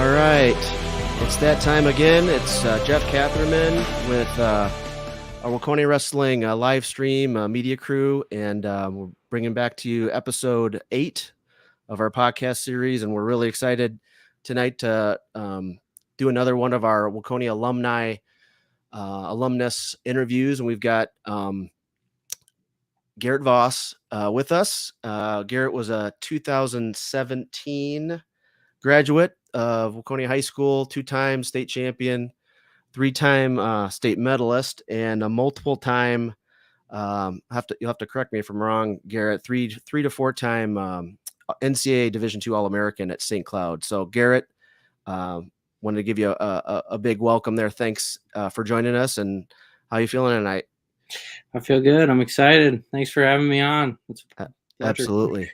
All right, it's that time again. It's Jeff Catherman with our Waconia Wrestling live stream media crew, and we're bringing back to you episode 8 of our podcast series, and we're really excited tonight to do another one of our Waconia alumnus interviews, and we've got Garrett Vos with us. Garrett was a 2017 graduate of Waconia High School, 2-time state champion, 3-time state medalist, and a multiple-time. You'll have to correct me if I'm wrong, Garrett. Three to 4-time NCAA Division II All-American at St. Cloud. So, Garrett, wanted to give you a big welcome there. Thanks for joining us. And how you feeling tonight? I feel good. I'm excited. Thanks for having me on. It's Absolutely.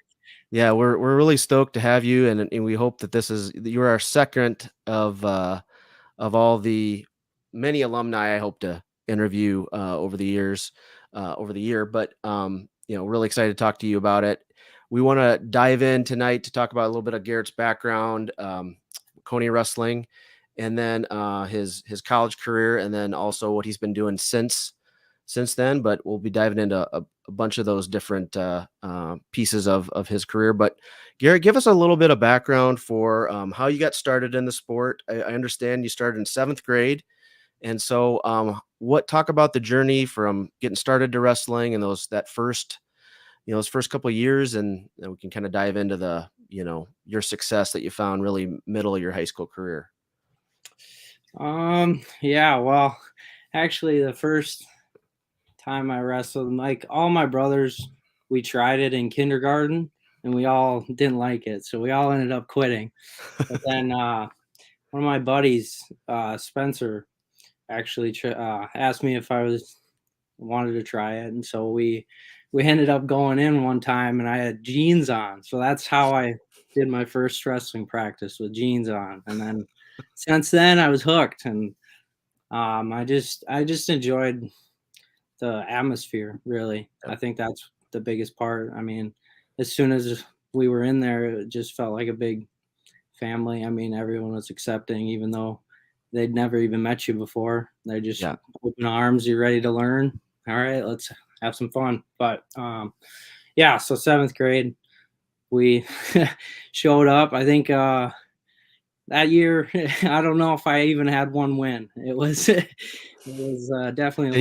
Yeah, we're really stoked to have you, and we hope that you're our second of all the many alumni I hope to interview over the year. But really excited to talk to you about it. We want to dive in tonight to talk about a little bit of Garrett's background, Waconia Wrestling, and then his college career, and then also what he's been doing since then. But we'll be diving into a bunch of those different pieces of his career. But Garrett, give us a little bit of background for how you got started in the sport. I understand you started in 7th grade. And so talk about the journey from getting started to wrestling and those first couple of years, and then we can kind of dive into your success that you found really middle of your high school career. Yeah, well, actually the first time I wrestled, like all my brothers, we tried it in kindergarten and we all didn't like it, so we all ended up quitting. But then one of my buddies, Spencer, actually asked me if I wanted to try it, and so we ended up going in one time, and I had jeans on, so that's how I did my first wrestling practice, with jeans on. And then since then I was hooked, and I just enjoyed the atmosphere, really. I think that's the biggest part. I mean, as soon as we were in there, it just felt like a big family. I mean, everyone was accepting, even though they'd never even met you before. They're just open arms. You're ready to learn. All right, let's have some fun. But so 7th grade, we showed up. I think that year, I don't know if I even had one win. It was definitely. And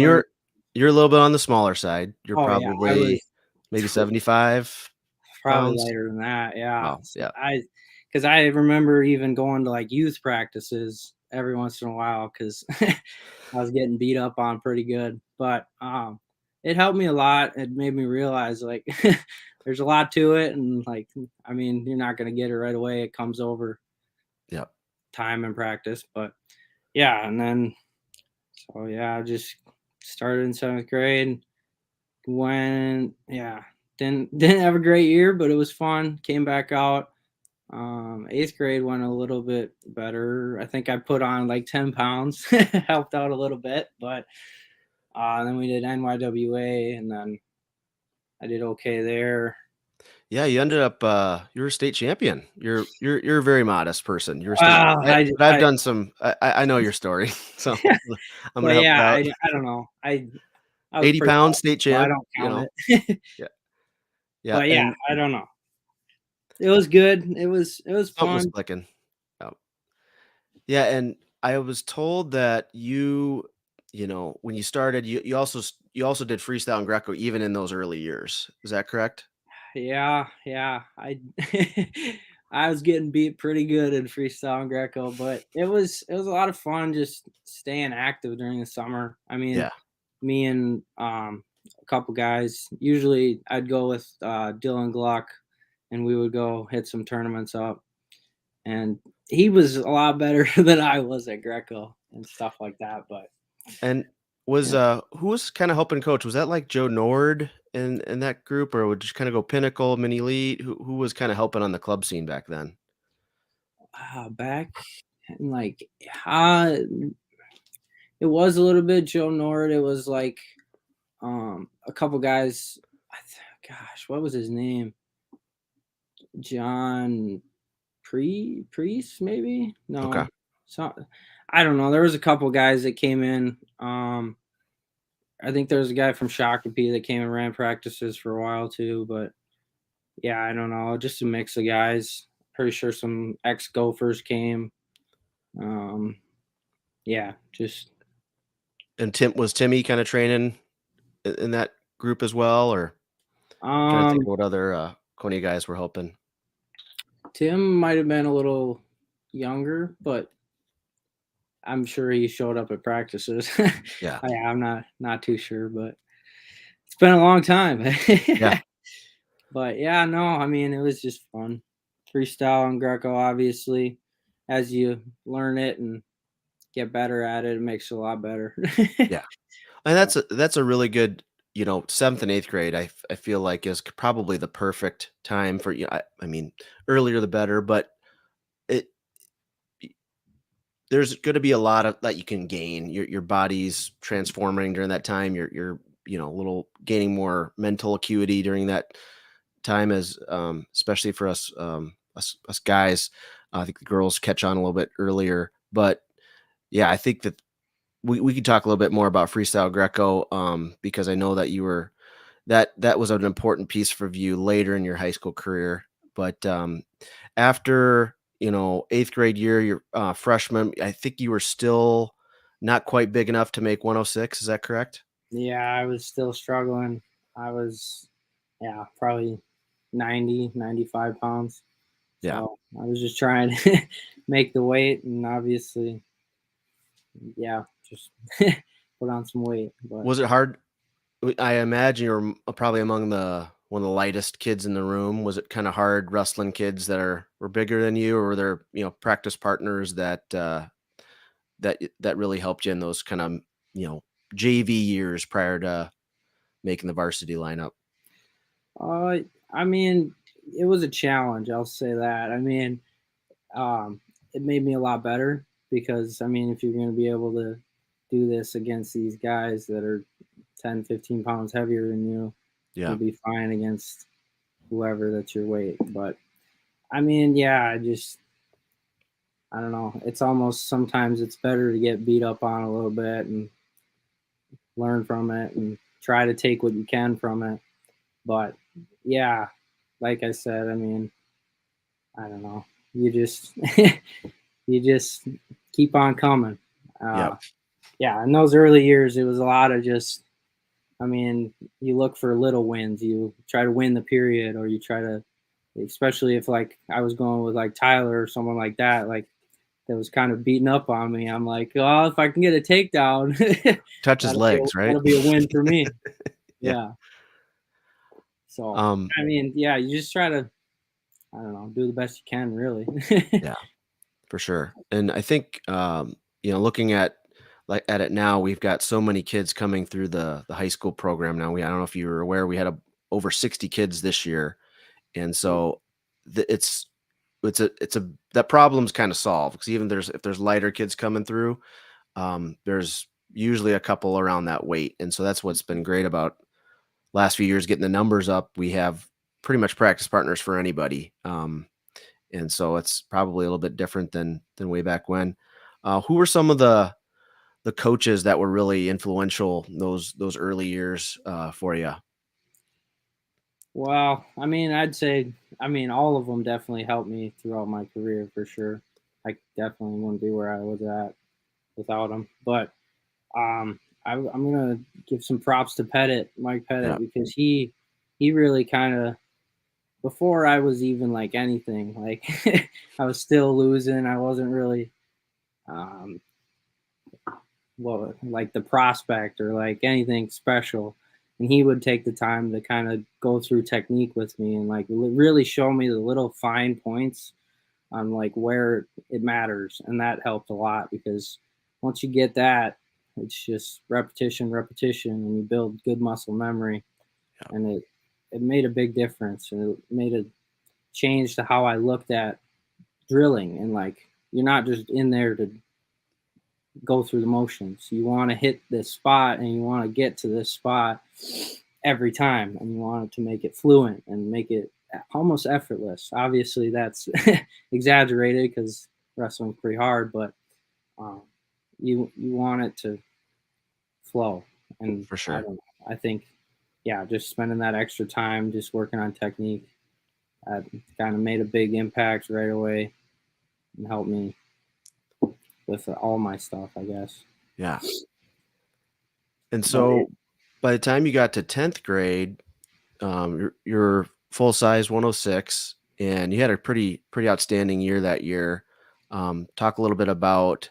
you're a little bit on the smaller side. You're probably maybe 75 probably pounds. lighter than that. Yeah. Wow. Yeah. Because I remember even going to like youth practices every once in a while, because I was getting beat up on pretty good. But it helped me a lot. It made me realize, like, there's a lot to it, and like, I mean, you're not going to get it right away. It comes over time and practice. But yeah, and then I just started in 7th grade. Didn't have a great year, but it was fun. Came back out. 8th grade went a little bit better. I think I put on like 10 pounds, helped out a little bit. But then we did NYWA, and then I did okay there. Yeah, you ended up you're a state champion. You're a very modest person. You're a state. I've done some. I know your story, so I'm gonna help out. I don't know. I 80 pound state champ. I don't count it. Yeah. But yeah, I don't know. It was good. It was fun. Was clicking. Yeah, and I was told that when you started, you also did freestyle and Greco even in those early years. Is that correct? Yeah. I I was getting beat pretty good in freestyle and Greco, but it was a lot of fun just staying active during the summer. I mean, me and a couple guys, usually I'd go with Dylan Gluck, and we would go hit some tournaments up. And he was a lot better than I was at Greco and stuff like that. But who was kind of helping coach? Was that like Joe Nord in that group, or would just kind of go Pinnacle, Mini Elite? Who was kind of helping on the club scene back then? Back in it was a little bit Joe Nord. It was like a couple guys. Gosh, what was his name? John Priest maybe? Okay. No. So I don't know. There was a couple guys that came in. I think there was a guy from Shakopee that came and ran practices for a while too, but yeah, I don't know. Just a mix of guys. Pretty sure some ex-Gophers came. Yeah, just And was Timmy kind of training in that group as well, or trying to think of um what other Coney guys were helping? Tim might have been a little younger, but I'm sure he showed up at practices. Yeah. I'm not too sure, but it's been a long time. Yeah. But yeah, no, I mean it was just fun. Freestyle and Greco, obviously, as you learn it and get better at it, it makes it a lot better. Yeah. And that's a really good, 7th and 8th grade, I feel like is probably the perfect time for, I mean, earlier the better, but it there's gonna be a lot of that you can gain. Your body's transforming during that time. You're, a little gaining more mental acuity during that time as, especially for us guys. I think the girls catch on a little bit earlier, but yeah, I think that we could talk a little bit more about freestyle Greco, because I know that you were that was an important piece for you later in your high school career. But after 8th grade year, your freshman, I think you were still not quite big enough to make 106. Is that correct? Yeah, I was still struggling. I was, yeah, probably 90, 95 pounds. Yeah. So I was just trying to make the weight and obviously, yeah, just put on some weight. But Was it hard? I imagine you're probably among the one of the lightest kids in the room. Was it kind of hard wrestling kids that were bigger than you, or were there practice partners that really helped you in those kind of you know JV years prior to making the varsity lineup? uh, I mean, it was a challenge. I'll say that. I mean, it made me a lot better because I mean, if you're going to be able to do this against these guys that are 10, 15 pounds heavier than you, Yeah, you'll be fine against whoever that's your weight. But I mean, yeah, I don't know. It's almost sometimes it's better to get beat up on a little bit and learn from it and try to take what you can from it. But yeah, like I said, I mean, I don't know. You just you just keep on coming. yep, Uh, yeah, in those early years, it was a lot of just. I mean, you look for little wins. You try to win the period, or you try to, especially if like I was going with like Tyler or someone like that, like that was kind of beating up on me. I'm like, oh, if I can get a takedown, touch his legs, right? that'll be a win for me. Yeah, Yeah. So um, I mean, yeah, you just try to, I don't know, do the best you can, really. yeah, for sure. And I think looking at it now, we've got so many kids coming through the high school program now. I don't know if you were aware, we had over 60 kids this year, and so it's it's a that problem's kind of solved because even if there's lighter kids coming through, there's usually a couple around that weight, and so that's what's been great about last few years getting the numbers up. We have pretty much practice partners for anybody, and so it's probably a little bit different than way back when. Who were some of the coaches that were really influential those early years for you? Well, I mean, I'd say, I mean, all of them definitely helped me throughout my career for sure. I definitely wouldn't be where I was at without them. But I'm gonna give some props to Mike Yeah, Pettit, because he really kind of, before I was even like anything, like I was still losing. I wasn't really um, well, like the prospect or like anything special. And he would take the time to kind of go through technique with me and like really show me the little fine points on like where it matters. And that helped a lot because once you get that, it's just repetition, repetition, and you build good muscle memory. yeah, And it made a big difference. And it made a change to how I looked at drilling. And like, you're not just in there to go through the motions. You want to hit this spot and you want to get to this spot every time, and you want to make it fluent and make it almost effortless. Obviously, that's exaggerated because wrestling's pretty hard, but um, you want it to flow. And For I sure. don't know. I think, yeah, just spending that extra time just working on technique kind of made a big impact right away and helped me with all my stuff, I guess. Yeah. And But so by the time you got to 10th grade, you're full size 106, and you had a pretty outstanding year that year. Talk a little bit about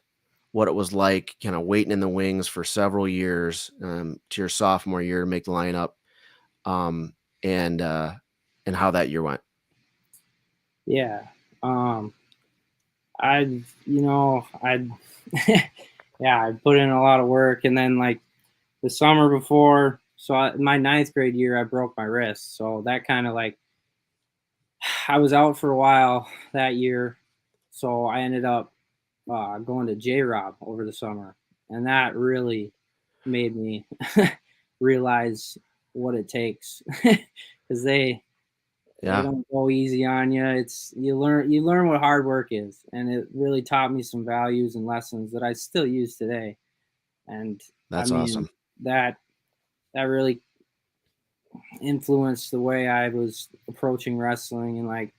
what it was like, kind of waiting in the wings for several years to your sophomore year to make the lineup, um, and uh, and how that year went. yeah, um, I, I, yeah, I put in a lot of work, and then like the summer before, so my ninth grade year, I broke my wrist, so that kind of like I was out for a while that year, so I ended up going to J Rob over the summer, and that really made me realize what it takes because they Yeah, don't go easy on you. It's you learn what hard work is, and it really taught me some values and lessons that I still use today. And I that's mean awesome. that that really influenced the way I was approaching wrestling. And like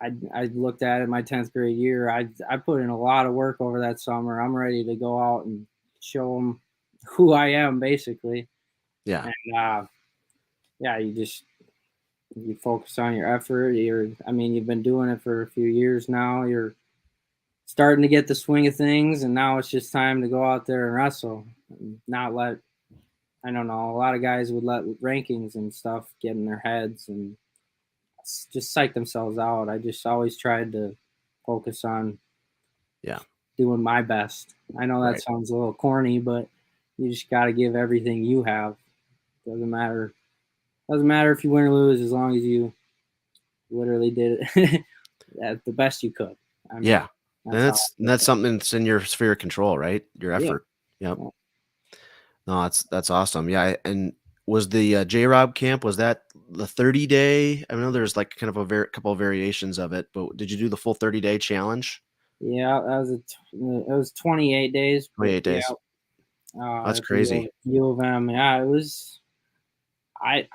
I looked at it my 10th grade year. I put in a lot of work over that summer. I'm ready to go out and show them who I am, basically. Yeah, And yeah, you focus on your effort. You've been doing it for a few years now. You're starting to get the swing of things, and now it's just time to go out there and wrestle. And not let I don't know. A lot of guys would let rankings and stuff get in their heads and just psych themselves out. I just always tried to focus on yeah, doing my best. I know that right. sounds a little corny, but you just got to give everything you have. Doesn't matter. Doesn't matter if you win or lose, as long as you literally did it at the best you could. I mean, Yeah, and that's how that's I and look that's at it. something that's in your sphere of control, right? Your Yeah. effort. Yep. Yeah. No, that's awesome. Yeah, and was the J Rob camp, was that the 30-day? I know there's like kind of a couple of variations of it, but did you do the full 30-day challenge? Yeah, it was 28 days, but 28 yeah, days. That's at the crazy. U of M. Yeah, it was. I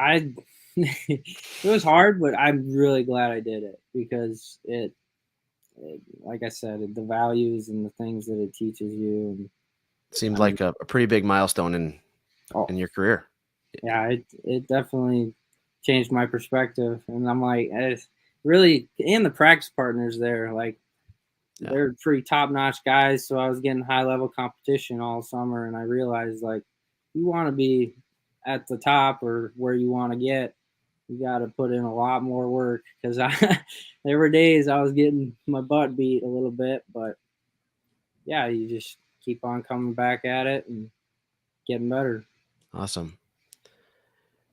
it was hard, but I'm really glad I did it because like I said, the values and the things that it teaches you, and Seemed I mean, like a pretty big milestone in oh your career. yeah, it definitely changed my perspective, and I'm like, really, and the practice partners there, like Yeah, they're pretty top notch guys. So I was getting high level competition all summer, and I realized like you want to be at the top or where you want to get, you got to put in a lot more work because I there were days I was getting my butt beat a little bit, but yeah, you just keep on coming back at it and getting better. awesome.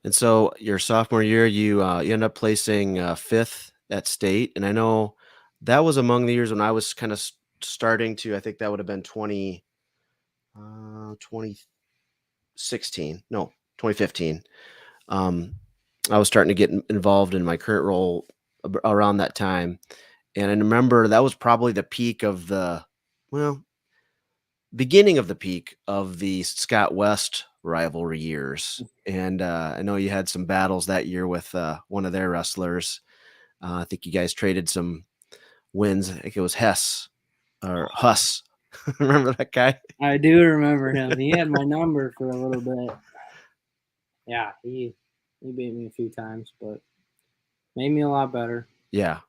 And so your sophomore year, you end up placing fifth at state, and I know that was among the years when I was kind of starting to. I think that would have been 2016, no, 2015. Um, I was starting to get involved in my current role around that time, and I remember that was probably the peak of the, well, beginning of the peak of the Scott West rivalry years. And I know you had some battles that year with one of their wrestlers. I think you guys traded some wins. I think it was Hess or Huss. Remember that guy? I do remember him. He had my number for a little bit. Yeah, he beat me a few times, but made me a lot better. Yeah.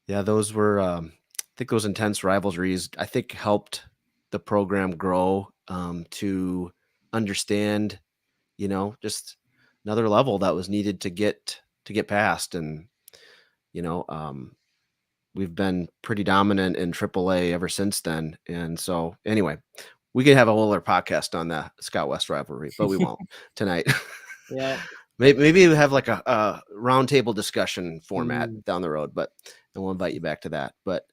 Yeah. Those were, I think those intense rivalries, I think helped the program grow to understand, just another level that was needed to get past. And, you know, we've been pretty dominant in AAA ever since then. And so, anyway, we could have a whole other podcast on the Scott West rivalry, but we won't tonight. Yeah. Maybe we have like a roundtable discussion format Mm. down the road, but and we'll invite you back to that. But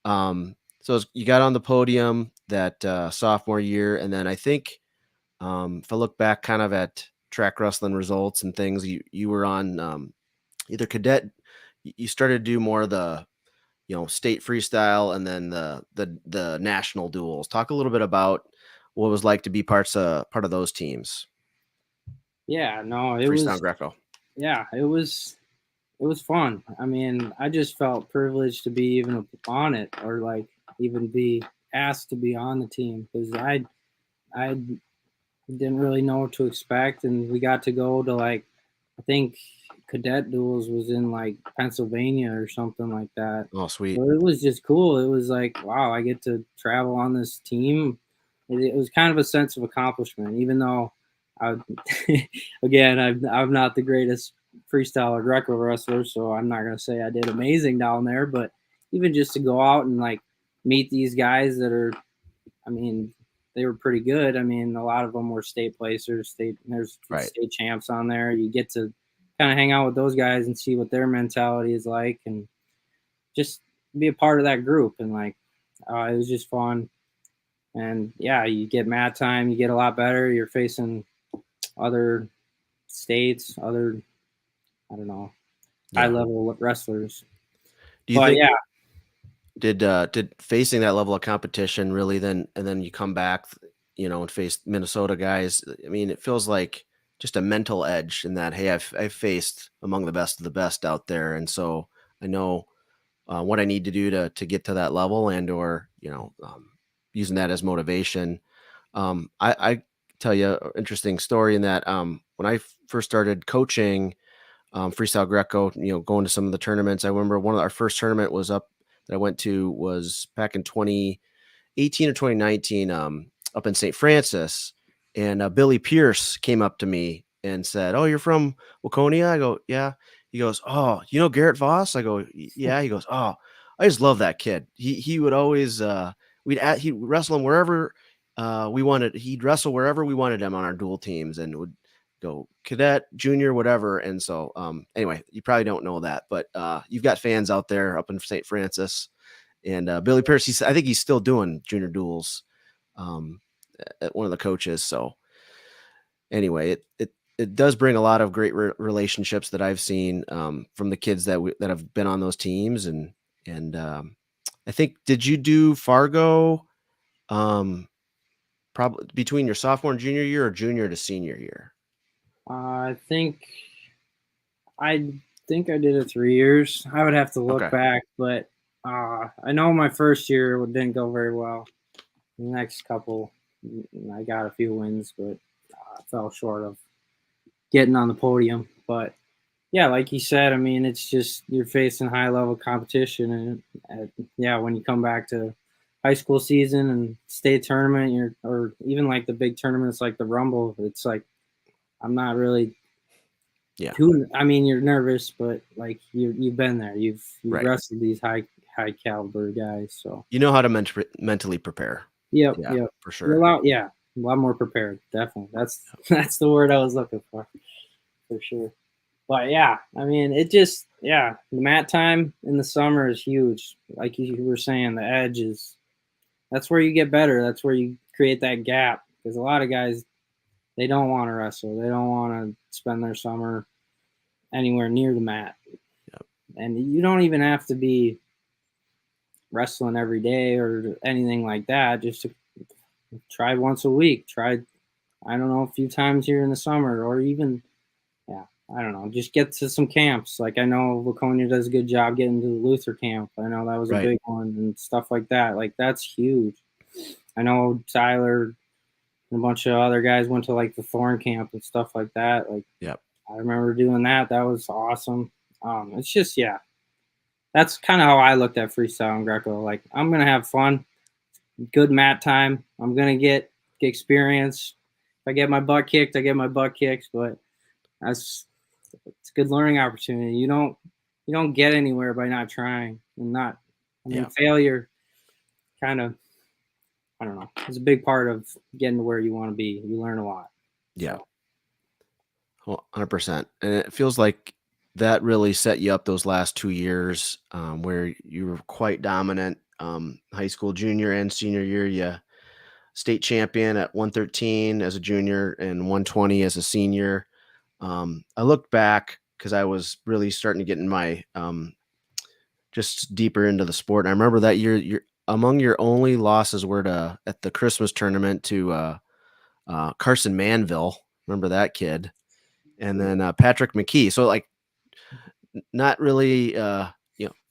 so you got on the podium that sophomore year, and then I think if I look back kind of at track wrestling results and things, you were on either cadet, you started to do more of the, state freestyle and then the national duels. Talk a little bit about what it was like to be part of those teams, Yeah, no, it freestyle and was Greco. yeah, it was fun. I mean, I just felt privileged to be even on it, or like even be asked to be on the team, because I didn't really know what to expect, and we got to go to, like, I think cadet duels was in like Pennsylvania or something like that. Oh, sweet. So it was just cool. It was like, wow, I get to travel on this team. It was kind of a sense of accomplishment, even though I, again, I'm not the greatest freestyle or Greco wrestler, so I'm not gonna say I did amazing down there. But even just to go out and like meet these guys that are, I mean, they were pretty good. I mean, a lot of them were state placers, there's Right. state champs on there. You get to kind of hang out with those guys and see what their mentality is like, and just be a part of that group. And like, it was just fun. And yeah, you get mat time, you get a lot better. You're facing other states, other, I don't know, high Yeah. level wrestlers. Do you But think yeah, did facing that level of competition really then you come back, and face Minnesota guys? I mean, it feels like just a mental edge in that, hey, I've faced among the best of the best out there, and so I know what I need to do to get to that level, and or using that as motivation. I tell you an interesting story in that when I first started coaching freestyle Greco, going to some of the tournaments. I remember one of our first tournament was up that I went to was back in 2018 or 2019, up in St. Francis, and Billy Pierce came up to me and said, "Oh, you're from Waconia?" I go, "Yeah." He goes, "Oh, you know Garrett Vos?" I go, "Yeah." He goes, "Oh, I just love that kid. He would always he'd wrestle him wherever we wanted. He'd wrestle wherever we wanted him on our dual teams, and would go cadet, junior, whatever." And so, anyway, you probably don't know that, but you've got fans out there up in St. Francis, and Billy Pierce. I think he's still doing junior duels um, at one of the coaches. So anyway, it does bring a lot of great relationships that I've seen from the kids that have been on those teams, and I think, did you do Fargo probably between your sophomore and junior year, or junior to senior year? I I think I did it 3 years. I would have to look Okay. back, but I know my first year didn't go very well. The next couple, I got a few wins, but I fell short of getting on the podium. But yeah, like you said, I mean, it's just you're facing high level competition, and yeah, when you come back to high school season and state tournament, or even like the big tournaments like the Rumble, it's like I'm not really Yeah. too. I mean, you're nervous, but like you've been there, you've Right. wrestled these high caliber guys, so You know how to mentally prepare. yep, Yeah, yep. for You're a sure. lot, yeah, a lot more prepared. Definitely, that's that's the word I was looking for sure. But yeah, I mean, it just yeah, the mat time in the summer is huge. Like you were saying, the edge is that's where you get better. That's where you create that gap, because a lot of guys they don't want to wrestle. They don't want to spend their summer anywhere near the mat, Yep. and you don't even have to be wrestling every day or anything like that. Just to try once a week. Try, I don't know, a few times here in the summer, or even yeah, I don't know, just get to some camps. Like I know Waconia does a good job getting to the Luther camp. I know that was a Right. big one and stuff like that. Like that's huge. I know Tyler and a bunch of other guys went to like the Thorn camp and stuff like that. Like Yep. I remember doing that. That was awesome. It's just yeah, that's kind of how I looked at freestyle and Greco. Like I'm gonna have fun, good mat time. I'm gonna get experience. If I get my butt kicked, I get my butt kicked. But that's it's a good learning opportunity. You don't get anywhere by not trying and not. I mean, Yeah. failure kind of I don't know. It's a big part of getting to where you want to be. You learn a lot. Yeah. So 100%. And it feels like that really set you up those last 2 years, where you were quite dominant. High school, junior, and senior year, you state champion at 113 as a junior and 120 as a senior. I looked back because I was really starting to get in my just deeper into the sport. And I remember that year, among your only losses were at the Christmas tournament to Carson Manville. Remember that kid? And then Patrick McKee. So like not really,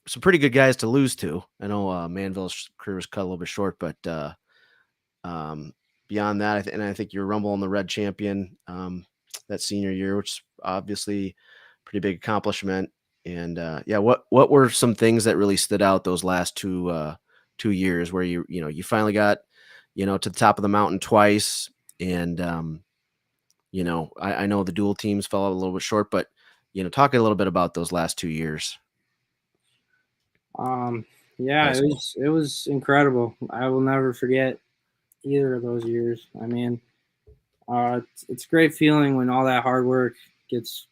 some pretty good guys to lose to. I know Manville's career was cut a little bit short, but um, beyond that, I think you're Rumble and the Red champion that senior year, which is obviously pretty big accomplishment. And what were some things that really stood out those last 2 years where you finally got to the top of the mountain twice, and I know the dual teams fell out a little bit short, but talk a little bit about those last 2 years. Yeah, High it school. was incredible. I will never forget either of those years. I mean, it's a great feeling when all that hard work gets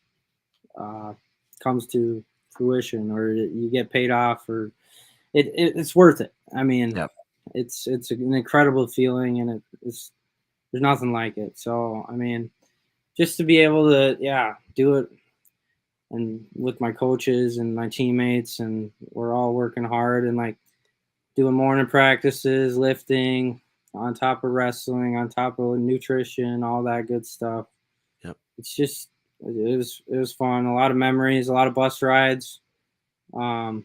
comes to fruition, or you get paid off, or it's worth it. I mean, Yep. it's an incredible feeling, and it's there's nothing like it. So I mean, just to be able to do it, and with my coaches and my teammates, and we're all working hard and like doing morning practices, lifting, on top of wrestling, on top of nutrition, all that good stuff. Yep. It's just it was fun. A lot of memories, a lot of bus rides, and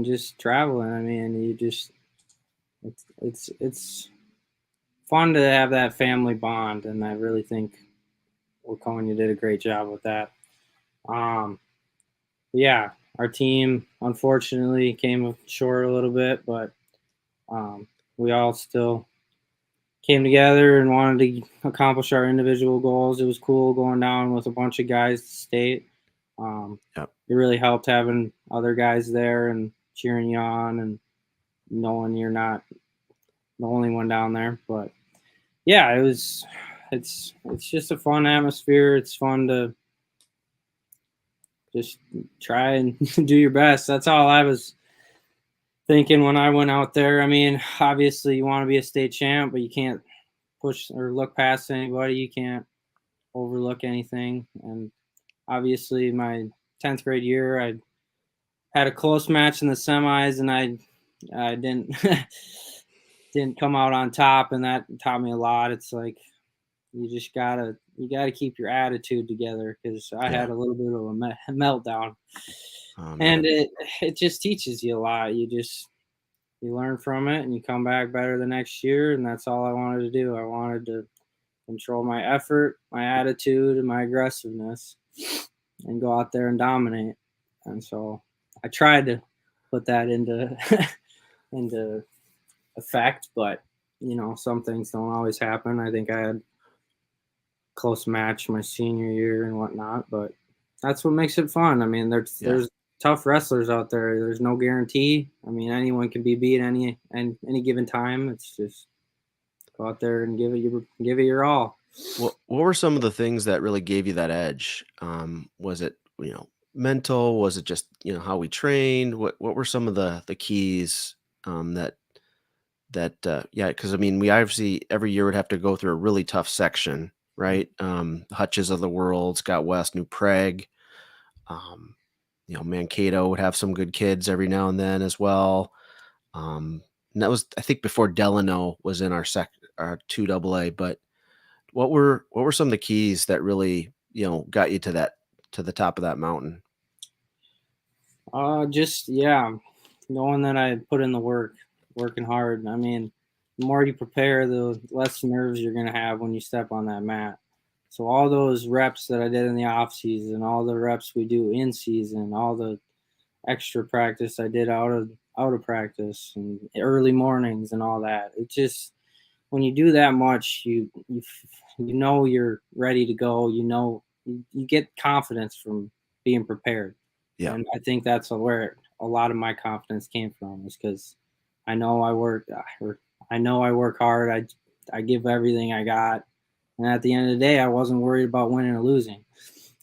just traveling. I mean, you just it's fun to have that family bond, and I really think Waconia did a great job with that. Um, yeah, our team unfortunately came short a little bit, but we all still came together and wanted to accomplish our individual goals. It was cool going down with a bunch of guys to state. Yep. It really helped having other guys there and cheering you on, and knowing you're not the only one down there. But yeah, it's just a fun atmosphere. It's fun to just try and do your best. That's all I was thinking when I went out there. I mean, obviously you want to be a state champ, but you can't push or look past anybody. You can't overlook anything. And obviously my 10th grade year, I had a close match in the semis, and I didn't didn't come out on top, and that taught me a lot. It's like you gotta keep your attitude together, because I Yeah. had a little bit of a meltdown, Oh and man. it just teaches you a lot. You learn from it, and you come back better the next year, and that's all I wanted to do. I wanted to control my effort, my attitude, and my aggressiveness, and go out there and dominate. And so I tried to put that into into effect, but some things don't always happen. I think I had a close match my senior year and whatnot, but that's what makes it fun. I mean, Yeah. there's tough wrestlers out there. There's no guarantee. I mean, anyone can be beat any given time. It's just go out there and give it your all. What were some of the things that really gave you that edge? Was it, mental? Was it just, how we trained? What were some of the keys that yeah, because I mean, we obviously every year would have to go through a really tough section, right? Hutches of the world, Scott West, New Prague, um, Mankato would have some good kids every now and then as well. And that was, I think, before Delano was in our 2 AA. But what were some of the keys that really got you to the top of that mountain? Just knowing that I put in the work, working hard. I mean, the more you prepare, the less nerves you're gonna have when you step on that mat. So all those reps that I did in the off season, all the reps we do in season, all the extra practice I did out of practice, and early mornings and all that. It just when you do that much, you know you're ready to go. You get confidence from being prepared, Yeah. and I think that's where a lot of my confidence came from, is because I know I work hard. I give everything I got, and at the end of the day, I wasn't worried about winning or losing.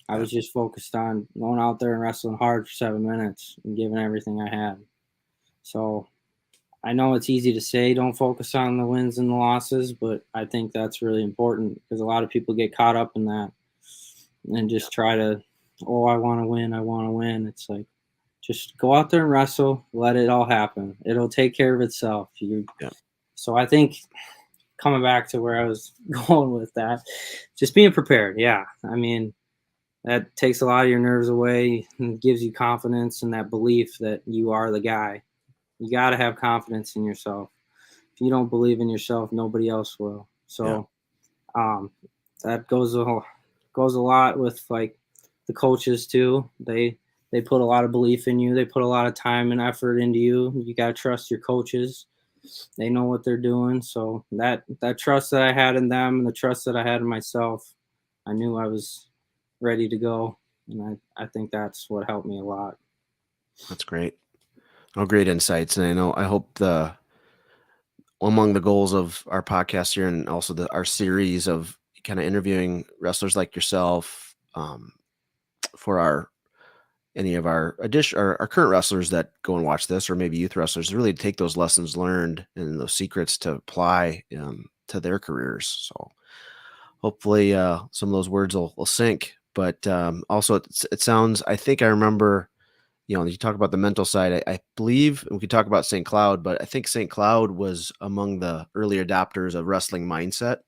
I Yeah. was just focused on going out there and wrestling hard for 7 minutes and giving everything I had. So I know it's easy to say don't focus on the wins and the losses, but I think that's really important, because a lot of people get caught up in that. and just try to, oh, I want to win. I want to win. It's like, just go out there and wrestle. Let it all happen. It'll take care of itself. Yeah. So I think coming back to where I was going with that, just being prepared. Yeah. I mean, that takes a lot of your nerves away and gives you confidence and that belief that you are the guy. You got to have confidence in yourself. If you don't believe in yourself, nobody else will. So um, that goes a lot with like the coaches too. They put a lot of belief in you. They put a lot of time and effort into you. You got to trust your coaches. They know what they're doing. So that trust that I had in them and the trust that I had in myself, I knew I was ready to go. And I think that's what helped me a lot. That's great. Oh, great insights. And I hope among the goals of our podcast here and also our series of kind of interviewing wrestlers like yourself, for any of our current wrestlers that go and watch this, or maybe youth wrestlers, really take those lessons learned and those secrets to apply to their careers. So hopefully some of those words will sink. But also it sounds, I think I remember, you talk about the mental side. I believe we could talk about St. Cloud, but I think St. Cloud was among the early adopters of wrestling mindset.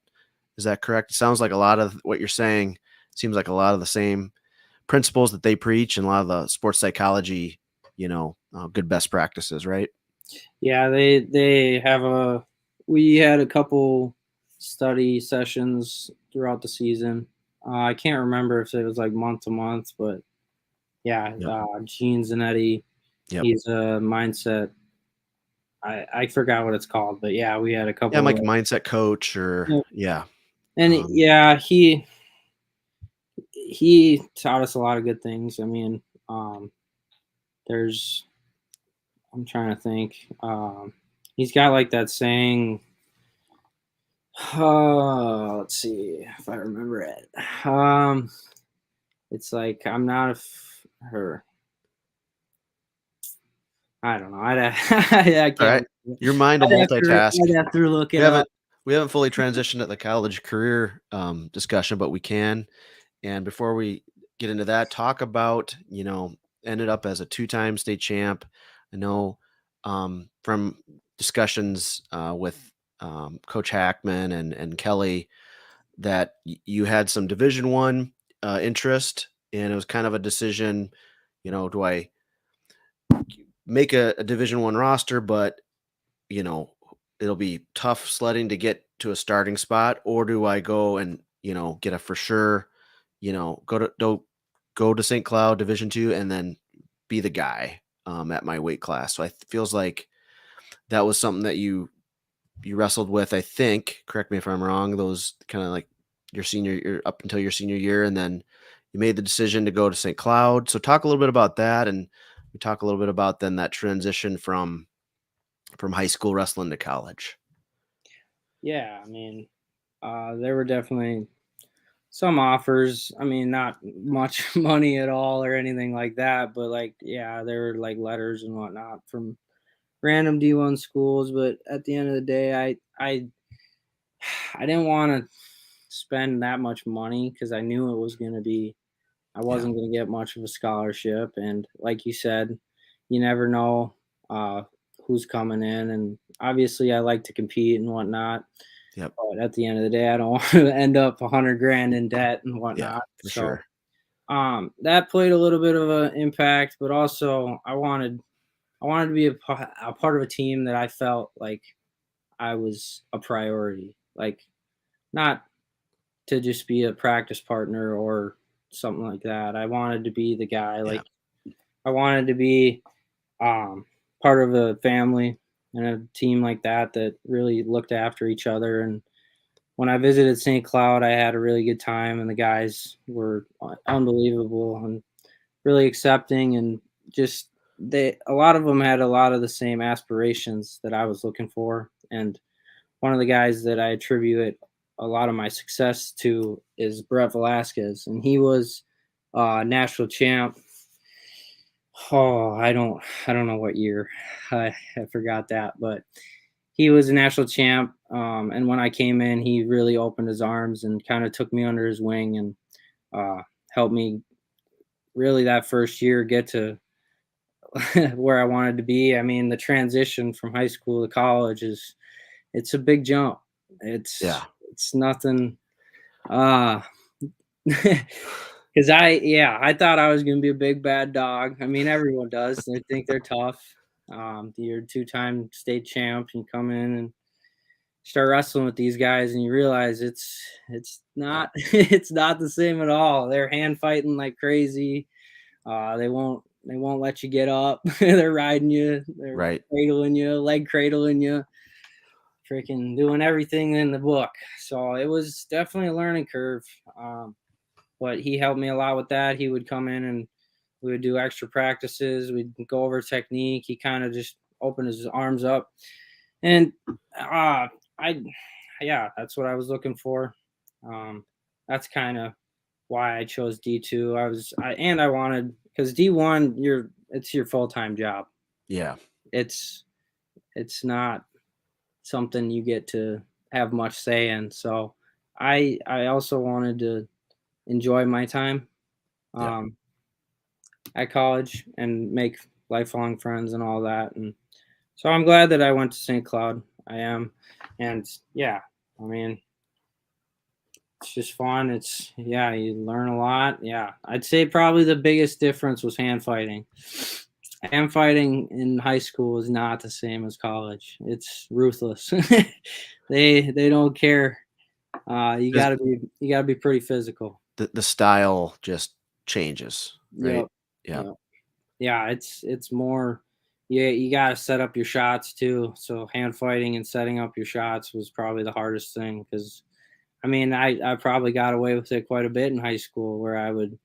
Is that correct? It sounds like a lot of what you're saying seems like a lot of the same principles that they preach and a lot of the sports psychology, good best practices, right? Yeah, they have we had a couple study sessions throughout the season. I can't remember if it was like month to month, but yeah, Yep. Gene Zanetti, Yep. he's a mindset. I forgot what it's called, but yeah, we had a Yeah, I'm like couple. a mindset coach or yeah. And yeah, he taught us a lot of good things. I mean, there's I'm trying to think. He's got like that saying. Let's see if I remember it. It's like I'm not her. I don't know. I All can't. right. Your mind will multitask. I'd have to look We it up. haven't fully transitioned at the college career discussion, but we can. And before we get into that, talk about, ended up as a two-time state champ. I know from discussions with Coach Hackman and Kelly that you had some Division I interest, and it was kind of a decision, do I make a Division I roster, but you know, it'll be tough sledding to get to a starting spot, or do I go and, get a for sure, go to St. Cloud Division II and then be the guy at my weight class. So it feels like that was something that you wrestled with, I think, correct me if I'm wrong, those kind of like your senior year up until your senior year, and then you made the decision to go to St. Cloud. So talk a little bit about that, and we talk a little bit about then that transition from high school wrestling to college. Yeah, I mean, there were definitely some offers. I mean, not much money at all or anything like that, but like, yeah, there were like letters and whatnot from random D1 schools. But at the end of the day, I didn't want to spend that much money because I knew it was going to be I Yeah. wasn't going to get much of a scholarship. And like you said, you never know uh, who's coming in. And obviously, I like to compete and whatnot. Yep. But at the end of the day, I don't want to end up 100 grand in debt and Yeah, whatnot. for So sure. that played a little bit of an impact. But also, I wanted to be a part of a team that I felt like I was a priority. Like not to just be a practice partner or something like that. I wanted to be the guy. Yeah. Like I wanted to be part of a family and a team like that really looked after each other. And when I visited St. Cloud, I had a really good time, and the guys were unbelievable and really accepting, and just a lot of them had a lot of the same aspirations that I was looking for. And one of the guys that I attribute a lot of my success to is Brett Velasquez, and he was national champ. Oh, I don't know what year. I forgot that, but he was a national champ. And when I came in, he really opened his arms and kind of took me under his wing and uh, helped me really that first year get to where I wanted to be. I mean, the transition from high school to college it's a big jump. Yeah. It's nothing. Uh, because I thought I was gonna be a big bad dog. I mean, everyone does. They think they're tough. You're a two-time state champ, and you come in and start wrestling with these guys, and you realize it's Yeah. not it's not the same at all. They're hand fighting like crazy. They won't let you get up. They're riding you. They're Right. cradling you, leg cradling you, freaking doing everything in the book. So it was definitely a learning curve. But he helped me a lot with that. He would come in and we would do extra practices. We'd go over technique. He kind of just opened his arms up, and I, yeah, that's what I was looking for. That's kind of why I chose D2. I wanted because D1, it's your full time job. Yeah. It's it's not something you get to have much say in. So I also wanted to enjoy my time Yeah. um, at college and make lifelong friends and all that. And so I'm glad that I went to St. Cloud. I am, and yeah, I mean it's just fun. You learn a lot. Yeah, I'd say probably the biggest difference was hand fighting. Hand fighting in high school is not the same as college. It's ruthless. They don't care. Just You gotta be pretty physical. the style just changes, right? Yep. Yeah. Yep. Yeah, it's more. Yeah, you gotta set up your shots too. So hand fighting and setting up your shots was probably the hardest thing because I mean I probably got away with it quite a bit in high school where I would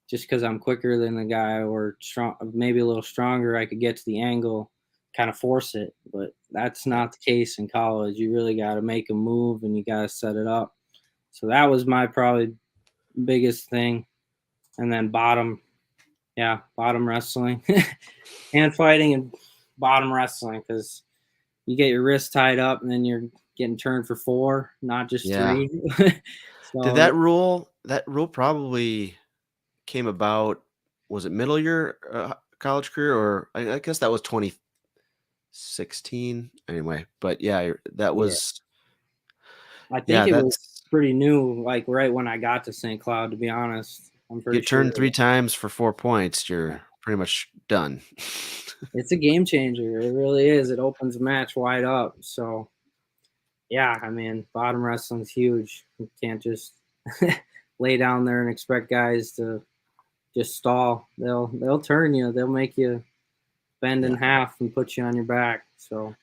just because I'm quicker than the guy or strong, maybe a little stronger, I could get to the angle, kind of force it. But that's Yeah. not the case in college. You really got to make a move and you got to set it up. So that was my probably biggest thing. And then bottom wrestling, hand fighting, and bottom wrestling because you get your wrist tied up and then you're getting turned for four, not just Yeah. three. Did So that rule probably came about, was it middle of your college career, or I guess that was 2016 anyway, but yeah, that yeah, was, I yeah, think it was that's, pretty new, like right when I got to St. Cloud, to be honest. I'm pretty get sure turned 3 times for 4 points, yeah. you're pretty much done. It's a game changer. It really is. It opens the match wide up. So yeah, I mean, bottom wrestling's huge. You can't just lay down there and expect guys to just stall. They'll turn you. They'll make you bend in Yeah. half and put you on your back. So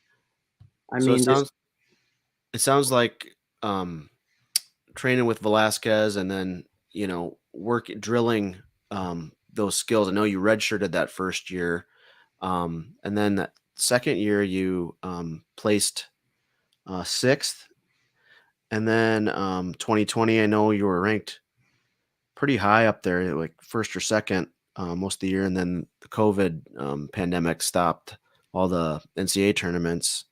I So mean, just it sounds like training with Velasquez and then, work drilling those skills. I know you redshirted that first year. And then that second year you placed sixth. And then 2020, I know you were ranked pretty high up there, like first or second most of the year. And then the COVID pandemic stopped all the NCAA tournaments.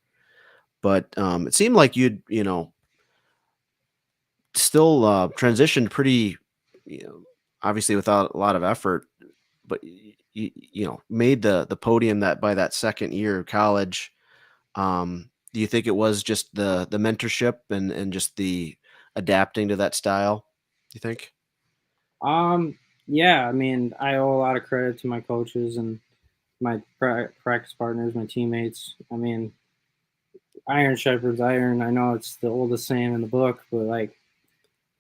But it seemed like still transitioned pretty, obviously without a lot of effort, but made the podium that by that second year of college. Do you think it was just the mentorship and just the adapting to that style? You think? um yeah, I mean, I owe a lot of credit to my coaches and my practice partners, my teammates. I mean, iron shepherd's iron. I know it's the oldest saying in the book, but like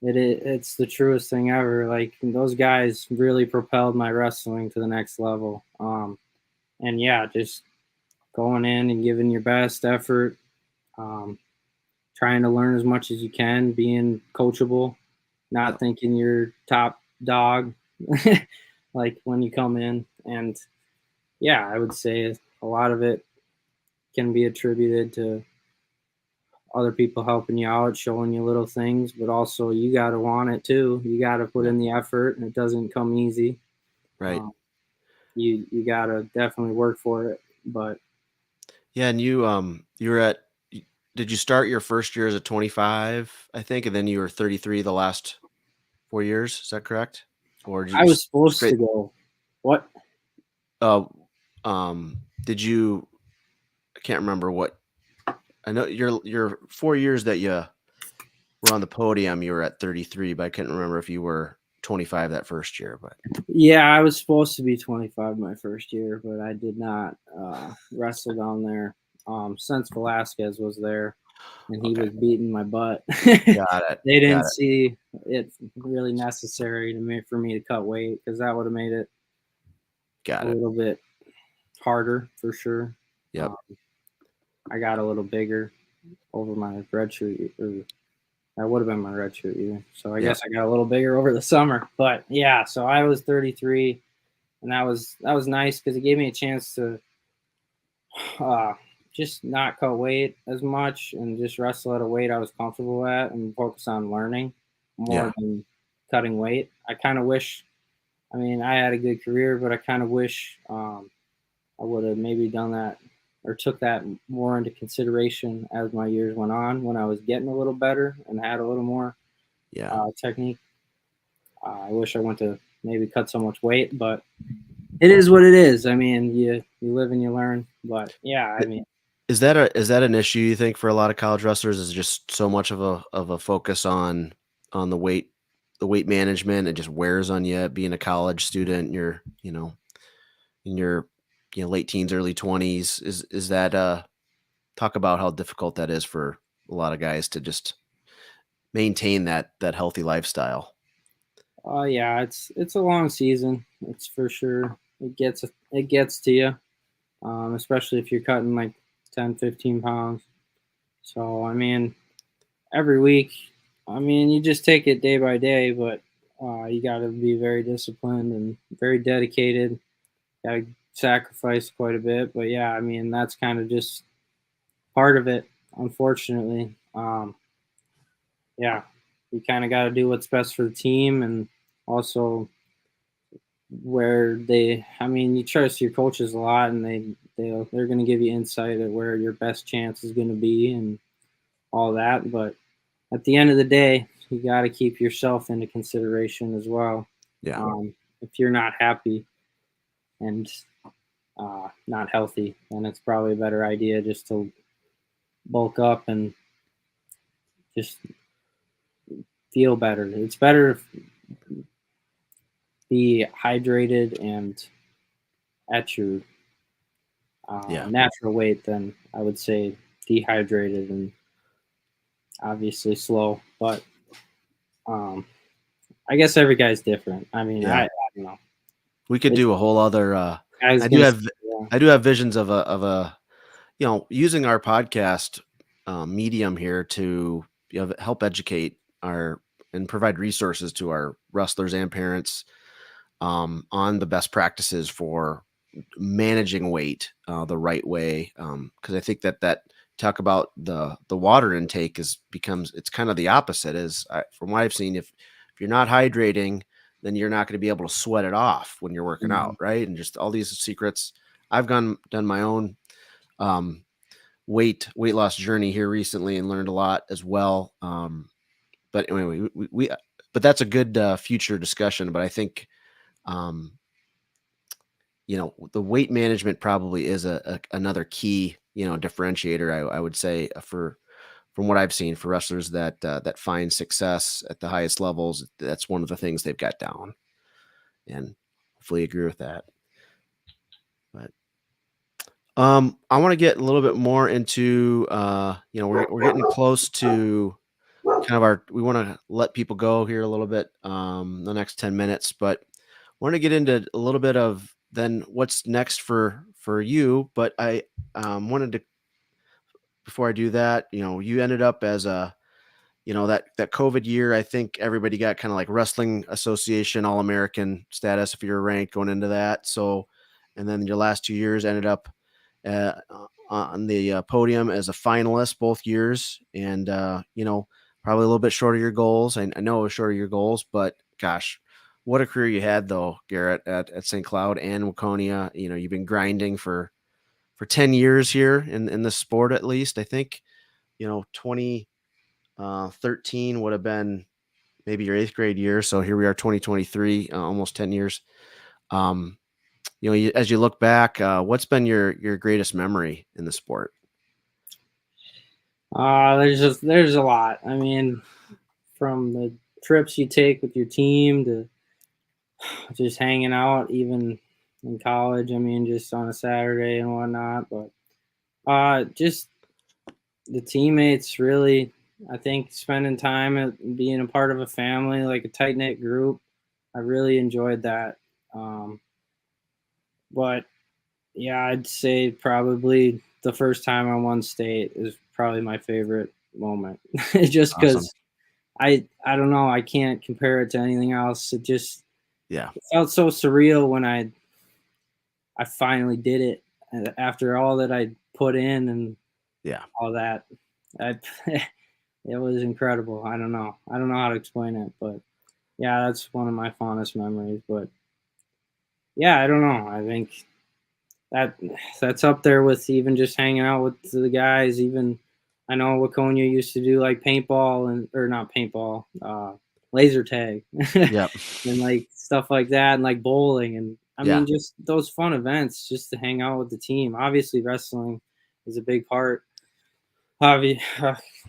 it's the truest thing ever. Like those guys really propelled my wrestling to the next level. And yeah, just going in and giving your best effort, um, trying to learn as much as you can, being coachable, Yeah. not thinking you're top dog, like when you come in. And yeah, I would say a lot of it can be attributed to other people helping you out, showing you little things, but also you got to want it too. You got to put Yeah. in the effort, and it doesn't come easy. Right. Um, you got to definitely work for it. But Yeah. And you were did you start your first year as a 25, I think, and then you were 33 the last 4 years? Is that correct? or did you I was just supposed straight? to go. What? Uh, did you? I can't remember what. I know your 4 years that you were on the podium. You were at 33, but I couldn't remember if you were 25 that first year. But Yeah, I was supposed to be 25 my first year, but I did not wrestle down there since Velasquez was there, and he okay, was beating my butt. got it, They got didn't it, see it really necessary for me to cut weight because that would have made it a got it. little bit harder for sure. Yep, Um, I got a little bigger over my red shirt, or that would have been my red shirt year. So I yep, guess I got a little bigger over the summer. But yeah, so I was 33, and that was nice because it gave me a chance to uh, just not cut weight as much and just wrestle at a weight I was comfortable at and focus on learning more yeah, than cutting weight. I kind of wish. I mean, I had a good career, but I kind of wish I would have maybe done that or took that more into consideration as my years went on when I was getting a little better and had a little more yeah. technique. I wish I went to maybe cut so much weight, but it is what it is. I mean, you live and you learn. But yeah, I mean, Is that an issue you think for a lot of college wrestlers? Is just so much of a focus on the weight management? It just wears on you being a college student. You're in your late teens, early 20s. Is that talk about how difficult that is for a lot of guys to just maintain that healthy lifestyle. oh yeah, it's a long season. It's for sure. It gets to you, especially if you're cutting like 10, 15 pounds. So I mean, every week, I mean, you just take it day by day, but you got to be very disciplined and very dedicated. Got to sacrifice quite a bit, but yeah, I mean, that's kind of just part of it, unfortunately. Yeah, you kind of got to do what's best for the team, and also where I mean, you trust your coaches a lot, and they're going to give you insight at where your best chance is going to be and all that. But at the end of the day, you got to keep yourself into consideration as well. Yeah. If you're not happy and not healthy, then it's probably a better idea just to bulk up and just feel better. It's better to be hydrated and at your Yeah. natural weight than I would say dehydrated and obviously slow. But um, I guess every guy's different. I mean, Yeah. I don't know. We could It's, do a whole other I was I do gonna say, have yeah. I do have visions of a using our podcast medium here to help educate our and provide resources to our wrestlers and parents on the best practices for managing weight the right way. Because I think that talk about the water intake it's kind of the opposite. From what I've seen, if you're not hydrating, then you're not going to be able to sweat it off when you're working Mhm. out, right? And just all these secrets. I've done my own um, weight loss journey here recently and learned a lot as well. But anyway, but that's a good future discussion. But I think um, the weight management probably is another key, differentiator. I would say from what I've seen for wrestlers that find success at the highest levels. That's one of the things they've got down, and hopefully agree with that. But I want to get a little bit more into we're getting close to kind of we want to let people go here a little bit the next 10 minutes, but want to get into a little bit of then what's next for you. But I wanted to, before I do that, you ended up as that COVID year. I think everybody got kind of like Wrestling Association All-American status if you're ranked going into that. So, and then your last 2 years ended up on the podium as a finalist both years, and probably a little bit short of your goals. I know it was short of your goals, but gosh, what a career you had though, Garrett, at St. Cloud and Waconia. You've been grinding for 10 years here in the sport, at least. I think 2013 would have been maybe your 8th grade year. So here we are, 2023, almost 10 years. As you look back, what's been your greatest memory in the sport? There's a lot. I mean, from the trips you take with your team to just hanging out, even in college. I mean, just on a Saturday and whatnot. But just the teammates, really. I think spending time and being a part of a family, like a tight knit group, I really enjoyed that. Um, but yeah, I'd say probably the first time I won state is probably my favorite moment, just Awesome. because I don't know, I can't compare it to anything else. Yeah. It felt so surreal when I finally did it after all that I put in and Yeah. all that. I, it was incredible. I don't know. I don't know how to explain it, but yeah, that's one of my fondest memories. But yeah, I don't know. I think that that's up there with even just hanging out with the guys. Even I know Waconia used to do like paintball or not paintball, laser tag, Yep. and like stuff like that, and like bowling, and I Yeah. mean just those fun events, just to hang out with the team. Obviously, wrestling is a big part. I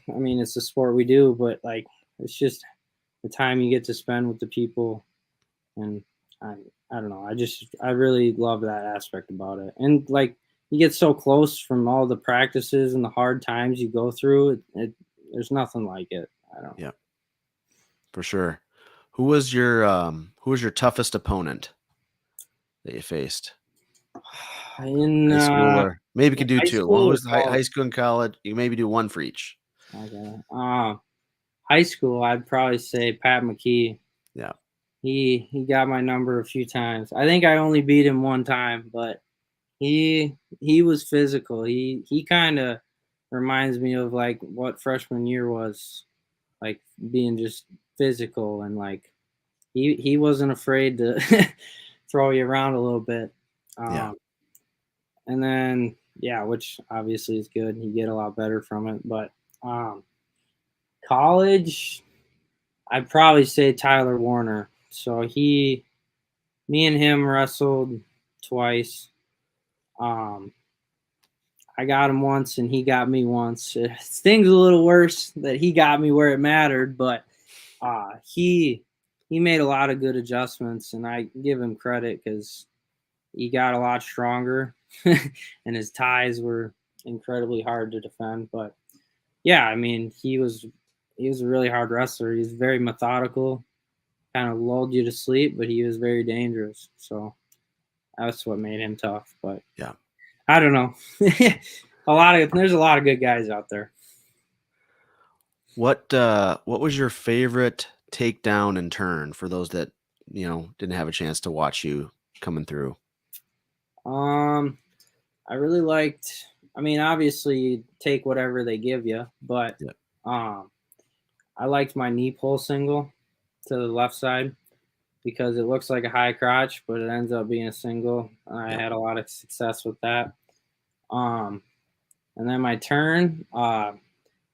mean, it's the sport we do, but like it's just the time you get to spend with the people, and I I don't know. I really love that aspect about it, and like you get so close from all the practices and the hard times you go through. There's nothing like it. I don't know. Yeah. For sure. Who was your toughest opponent that you faced? In High school, or maybe you could do high two. Well, school who or was high college? school and college? You maybe do one for each. Okay. High school, I'd probably say Pat McKee. Yeah. He got my number a few times. I think I only beat him one time, but he was physical. He kind of reminds me of like what freshman year was like, being just physical, and like he wasn't afraid to throw you around a little bit. Yeah. Um, and then yeah, which obviously is good. You get a lot better from it. But um, college, I'd probably say Tyler Warner. So me and him wrestled twice. Um, I got him once and he got me once. It stings a little worse that he got me where it mattered, but he made a lot of good adjustments, and I give him credit because he got a lot stronger, and his ties were incredibly hard to defend. But yeah, I mean, he was a really hard wrestler. He was very methodical, kind of lulled you to sleep, but he was very dangerous. So that's what made him tough. But Yeah. I don't know. There's a lot of good guys out there. What was your favorite takedown and turn for those that, didn't have a chance to watch you coming through? Um, I really liked. I mean, obviously, you take whatever they give you, but Yeah. um, I liked my knee pull single to the left side because it looks like a high crotch, but it ends up being a single. I Yep. had a lot of success with that. Um, and then my turn, I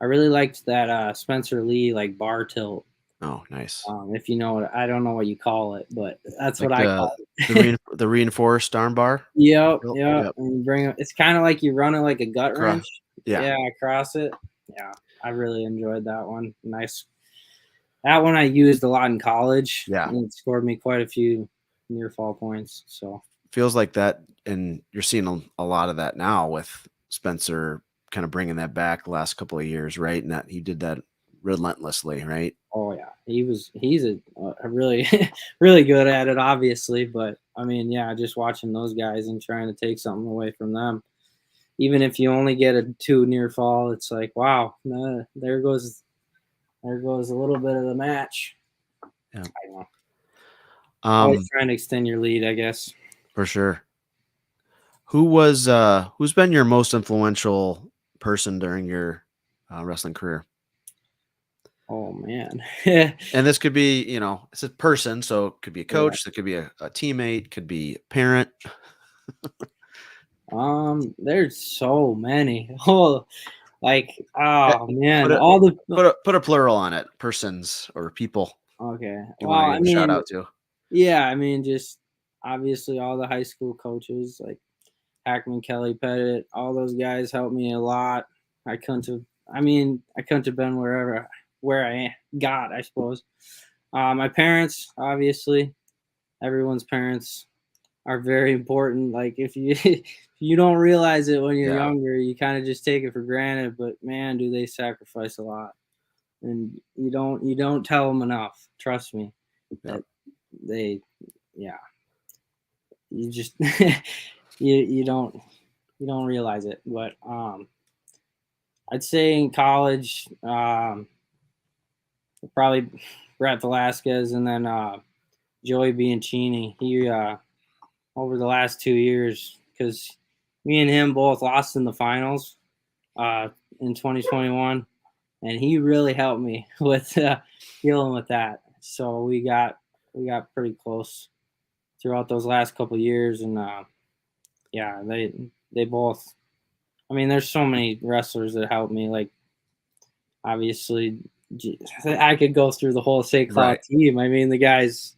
really liked that Spencer Lee like bar tilt. Oh, nice. If you know what, I don't know what you call it, but that's what Like I the call the it. the reinforced arm bar? Yep, Yep. yep. Yep. And you bring it. It's kind of like you run it like a gut Across. wrench. Yeah. Yeah, across it. Yeah, I really enjoyed that one. Nice. That one I used a lot in college, Yeah. and it scored me quite a few near fall points. So, Feels like that, and you're seeing a lot of that now with Spencer kind of bringing that back the last couple of years, right? And that he did that relentlessly, right? oh yeah, he's a really really good at it, obviously. But I mean, yeah, just watching those guys and trying to take something away from them, even if you only get a two near fall, it's like wow, there goes a little bit of the match. Yeah. I don't know. Always Um, trying to extend your lead, I guess. for sure. Who's been your most influential person during your wrestling career? Oh man. And this could be, it's a person, so it could be a Yeah. coach, it could be a teammate, could be a parent. There's so many. Oh, like, Eh, oh Put man, a all the put a plural on it, persons or people. Okay. You Well, want to I give a shout mean, out to? yeah, I mean, just obviously all the high school coaches like Hackman, Kelly, Pettit, all those guys helped me a lot. I couldn't have. I mean, I couldn't have been where I got, I suppose. My parents, obviously, everyone's parents are very important. Like if you if you don't realize it when you're Yeah. younger, you kind of just take it for granted. But man, do they sacrifice a lot, and you don't tell them enough. Trust me, Yeah. that they, yeah, you just you don't realize it. But I'd say in college, probably Brett Velasquez, and then Joey Bianchini. He over the last 2 years, because me and him both lost in the finals uh, in 2021, and he really helped me with dealing with that. So we got pretty close throughout those last couple years, and yeah, they both. I mean, there's so many wrestlers that helped me. Like obviously, I could go through the whole St. Cloud Right. team. I mean, the guys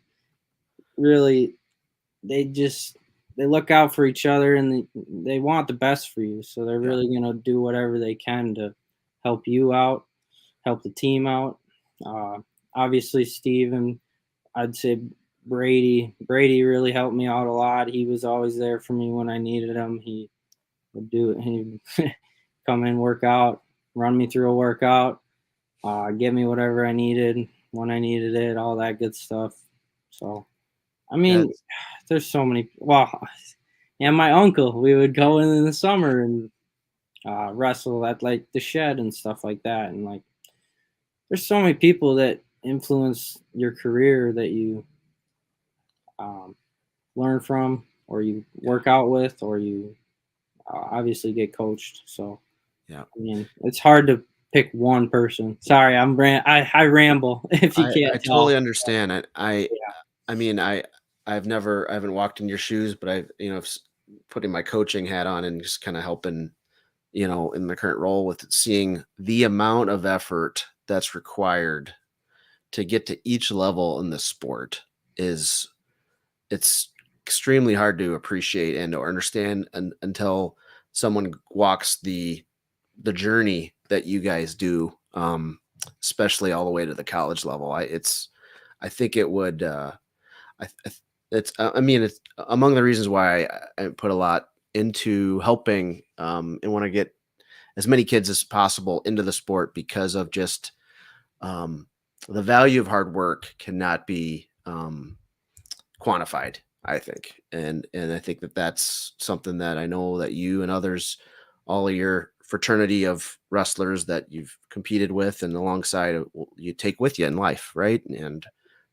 really, they just they look out for each other, and they want the best for you. So they're Yeah. really gonna do whatever they can to help you out, help the team out. Uh, Obviously, Steve, and I'd say Brady. Brady really helped me out a lot. He was always there for me when I needed him. He would do it. He'd come in, work out, run me through a workout, get me whatever I needed when I needed it, all that good stuff. So, I mean, That's there's so many. Well, and my uncle, we would go in the summer and wrestle at like the shed and stuff like that. And like, there's so many people that influence your career that you um, learn from, or you yeah. work out with, or you obviously get coached. So, Yeah. I mean, it's hard to pick one person. Sorry, I ramble if you I can't totally tell. understand it. Yeah, I mean, I haven't walked in your shoes, but I've, putting my coaching hat on and just kind of helping, in the current role with seeing the amount of effort that's required to get to each level in the sport is it's extremely hard to appreciate and or understand until someone walks the journey that you guys do, especially all the way to the college level. I think it would, I it's, I mean, it's among the reasons why I put a lot into helping, and want to get as many kids as possible into the sport because of just, um, the value of hard work cannot be, quantified, I think. And I think that that's something that I know that you and others, all of your fraternity of wrestlers that you've competed with and alongside you take with you in life, right? And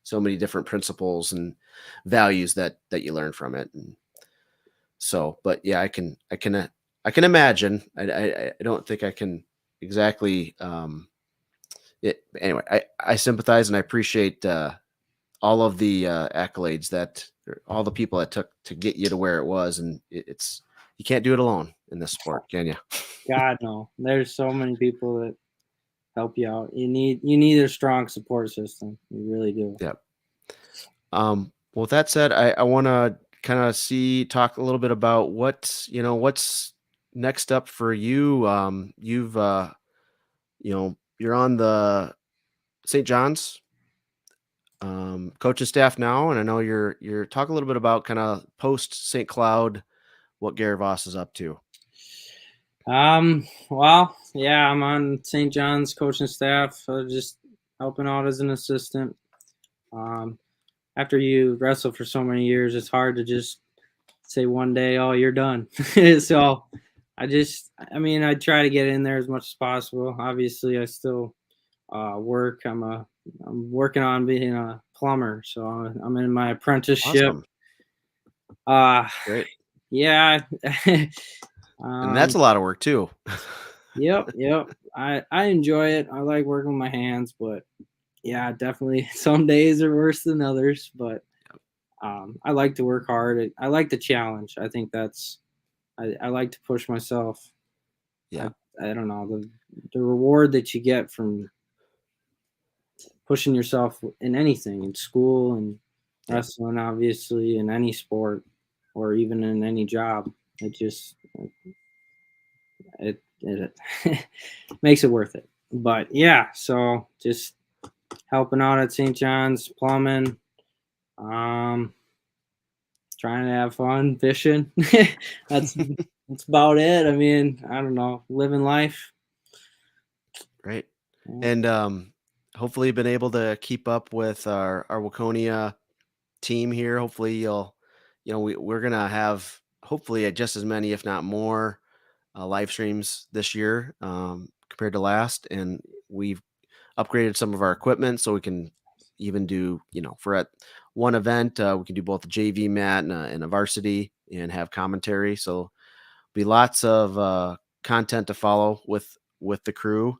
so many different principles and values that you learn from it. And so, but yeah, I can imagine. I don't think I can exactly. Anyway, I sympathize and I appreciate all of the accolades that or all the people that took to get you to where it was, and it's you can't do it alone in this sport, can you? God no. There's so many people that help you out. You need a strong support system. You really do. Yeah. Well, with that said, I want to kind of talk a little bit about what's next up for you. You've you're on the St. John's coaching staff now, and I know you're talk a little bit about kind of post St. Cloud, what Garrett Vos is up to. Well, yeah, I'm on St. John's coaching staff, just helping out as an assistant. Um, After you wrestle for so many years, it's hard to just say one day, "Oh, you're done." So I mean, I try to get in there as much as possible. Obviously, I still work. I'm working on being a plumber, so I'm in my apprenticeship. Awesome, Uh, great. yeah. And that's um, a lot of work too. yep. I enjoy it. I like working with my hands, but yeah, definitely some days are worse than others. But I like to work hard. I like the challenge. I think I like to push myself. I Yeah. I don't know, the reward that you get from pushing yourself in anything, in school and wrestling, obviously, in any sport or even in any job. It just it makes it worth it. But yeah, so just helping out at St. John's, plumbing, um, trying to have fun, fishing. that's that's about it. I mean, I don't know, living life. Right. Yeah. And hopefully been able to keep up with our Waconia team here. Hopefully we're gonna have hopefully just as many, if not more, live streams this year compared to last. And we've upgraded some of our equipment so we can even do, for at one event, we can do both a JV mat and a varsity and have commentary. So be lots of content to follow with the crew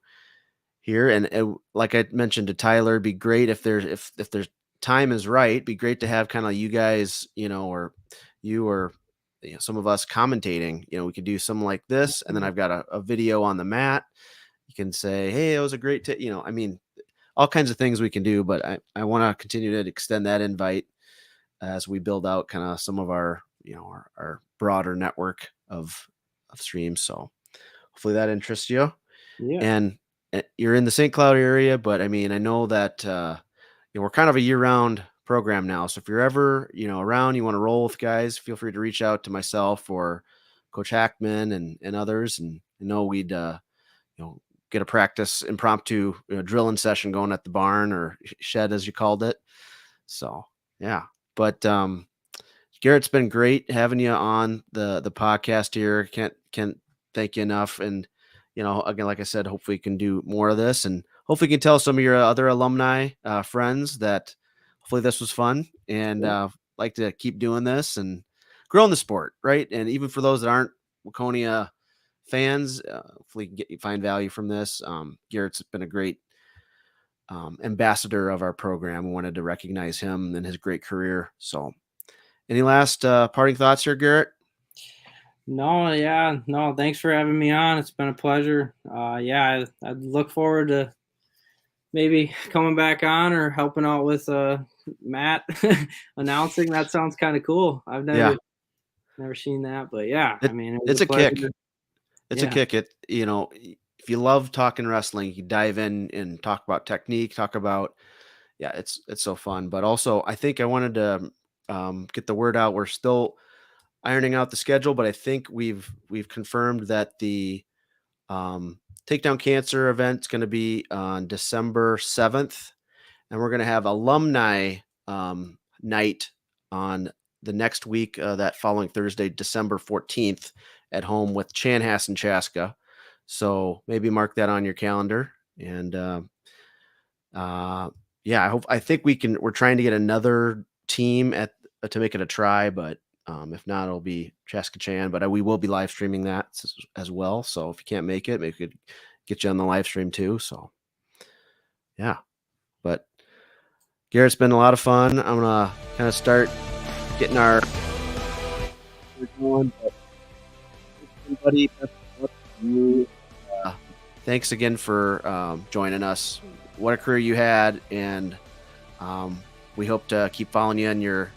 here. And like I mentioned to Tyler, it'd be great if there's time is right. Be great to have kind of you guys, or you or some of us commentating. We could do something like this, and then I've got a video on the mat. You can say, "Hey, it was a great," I mean, all kinds of things we can do. But I want to continue to extend that invite as we build out kind of some of our our broader network of streams. So hopefully that interests you. Yeah. And you're in the St. Cloud area, but I mean, I know that we're kind of a year-round program now. So if you're ever around, you want to roll with guys, feel free to reach out to myself or Coach Hackman and others. And I know we'd get a practice impromptu drilling session going at the barn or shed, as you called it. So yeah, but Garrett, it's been great having you on the podcast here. Can't thank you enough. And again, like I said, hopefully you can do more of this, and hopefully you can tell some of your other alumni friends that hopefully this was fun and like to keep doing this and growing the sport, right? And even for those that aren't Waconia fans, hopefully you can find value from this. Garrett's been a great ambassador of our program. We wanted to recognize him and his great career. So any last parting thoughts here, Garrett? No, yeah, no. Thanks for having me on. It's been a pleasure. Yeah, I look forward to maybe coming back on or helping out with Matt announcing. That sounds kind of cool. I've Yeah, never seen that, but yeah, I mean, it was it's a a pleasure. kick. It's a Yeah, kick. If you love talking wrestling, you dive in and talk about technique, talk about, yeah, it's so fun. But also, I think I wanted to get the word out. We're still ironing out the schedule, but I think we've confirmed that the Takedown Cancer event's going to be on December 7th, and we're going to have alumni night on the next week, that following Thursday, December 14th, at home with Chanhassen and Chaska. So maybe mark that on your calendar. And yeah, I think we're trying to get another team to make it a try, but if not, it'll be Chaska Chan. But we will be live streaming that as well. So if you can't make it, maybe we could get you on the live stream too. So yeah, but Garrett's been a lot of fun. I'm gonna kind of start getting our going. But everybody, thanks again for joining us. What a career you had, and we hope to keep following you in your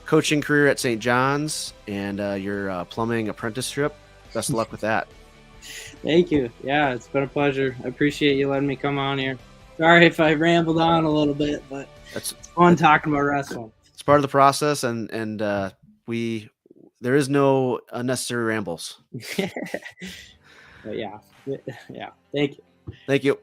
coaching career at St. John's and your plumbing apprenticeship. Best of luck with that. thank you. Yeah, it's been a pleasure. I appreciate you letting me come on here. Sorry if I rambled on a little bit, but it's fun talking about wrestling. It's part of the process, and there is no unnecessary rambles. But yeah, yeah. Thank you. Thank you.